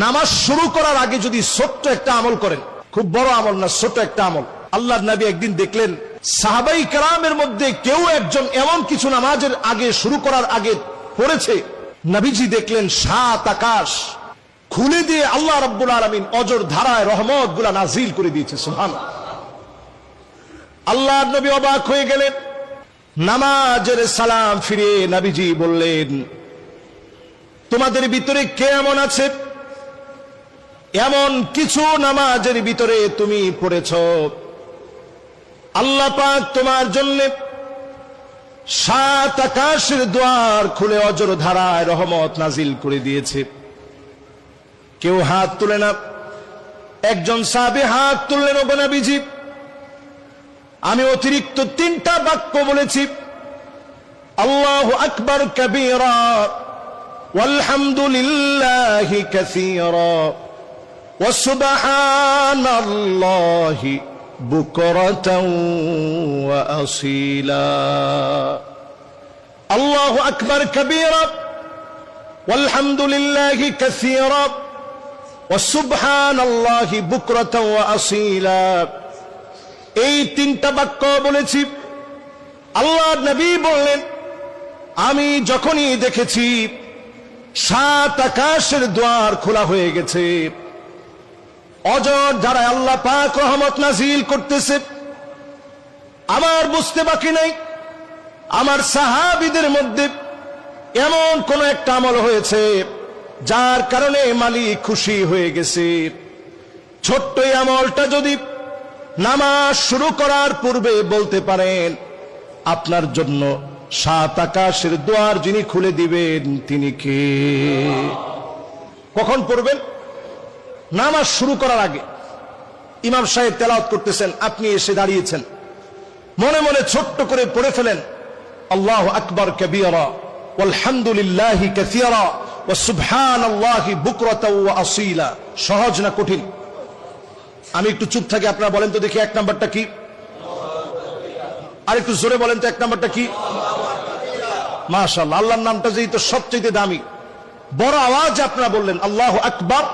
নামাজ শুরু করার আগে যদি ছোট্ট একটা আমল করেন, খুব বড় আমল না, ছোট একটা আমল। আল্লাহর নবী একদিন দেখলেন সাহাবাই কেরামের মধ্যে কেউ একজন এমন কিছু নামাজের আগে শুরু করার আগে পড়েছে, নবীজি দেখলেন 7 আকাশ খুলে দিয়ে আল্লাহ রাব্বুল আলামিন অজর ধারায় রহমত গুলা নাজিল করে দিয়েছে। সুবহানাল্লাহ। আল্লাহর নবী অবাক হয়ে গেলেন। নামাজের সালাম ফিরে নবীজি বললেন, তোমাদের ভিতরে কে এমন আছে এমন কিছু নামাজের ভিতরে তুমি পড়েছ আল্লাহ পাক তোমার জন্য 7 আকাশের দ্বার খুলে অজর ধারায় রহমত নাজিল করে দিয়েছে? কেউ হাত তুলে না। একজন সাহাবী হাত তুললেন, ওগো নবীজি, আমি অতিরিক্ত 3টা বাক্য বলেছি, আল্লাহু আকবার কাবীরা ওয়ালহামদুলিল্লাহি কাসীরা ওয়া সুবহানাল্লাহি বুকরাতাও ওয়া আসীলা। আল্লাহু আকবার কাবীরা ওয়ালহামদুলিল্লাহি কাসীরা ওয়া সুবহানাল্লাহি বুকরাতাও ওয়া আসীলা। এই 3টা বাক্য বলেছি। আল্লাহর নবী বললেন, আমি যখনই দেখেছি 7 আকাশের দ্বার খোলা হয়ে গেছে, অজর ধারায় আল্লাহ পাক রহমত নাজিল করতেছে, আমার বুঝতে বাকি নাই আমার সাহাবীদের মধ্যে এমন কোন একটা আমল হয়েছে যার কারণে মালিক খুশি হয়ে গেছে। ছোট্ট এই আমলটা যদি নামাজ শুরু করার পূর্বে বলতে পারেন, আপনার জন্য 7 আকাশের দ্বার যিনি খুলে দিবেন তিনি কে? কখন পড়বেন? নামাজ শুরু করার আগে। ইমাম সাহেব তেলাওয়াত করতেছেন, আপনি এসে দাঁড়িয়েছেন, মনে মনে ছোট্ট করে পড়ে ফেলেন, আল্লাহু আকবার কাবীরা ওয়ালহামদুলিল্লাহি কাসীরা ওয়া সুবহানাল্লাহি বুকরাতাও ওয়া আসীলা। সহজ না কঠিন? আমি একটু চুপ থাকি, আপনারা বলেন তো দেখি 1 নাম্বারটা কি? আর একটু জোরে বলেন তো 1 নাম্বারটা কি? মাশাআল্লাহ, আল্লাহর নামটা যেই তো সবচেয়ে দামি। বড় আওয়াজ আপনারা বললেন আল্লাহু আকবার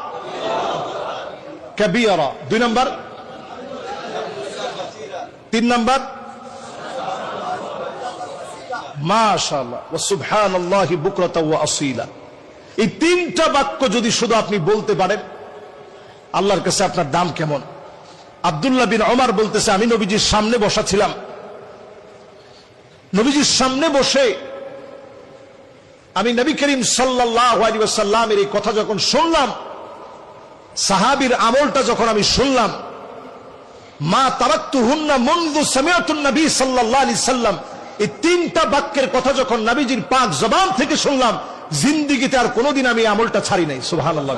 কাবীরা। 2 নাম্বার, 3 নাম্বার মাশাআল্লাহ ওয়া সুবহানাল্লাহি বুকরাতাও ওয়া আসীলা। এই 3টা বাক্য যদি শুধু আপনি বলতে পারেন, আল্লাহর কাছে আপনার দাম কেমন? আব্দুল্লাহ বিন ওমর বলতেছে, আমি নবীজির সামনে বসা ছিলাম, নবীজির সামনে বসে আমি নবী করিম সাল্লাল্লাহু আলাইহি ওয়াসাল্লামের এই কথা যখন শুনলাম, সাহাবীর আমলটা যখন আমি শুনলাম, মা তারাকতুহুন্না মুনযু সামিআতুন নবী সাল্লাল্লাহু আলাইহি সাল্লাম, এই 3টা বাক্যের কথা যখন নবীজির পাক জবান থেকে শুনলাম, জিন্দেগিতে আর কোনোদিন আমি আমলটা ছাড়ি নাই। সুবহানাল্লাহ।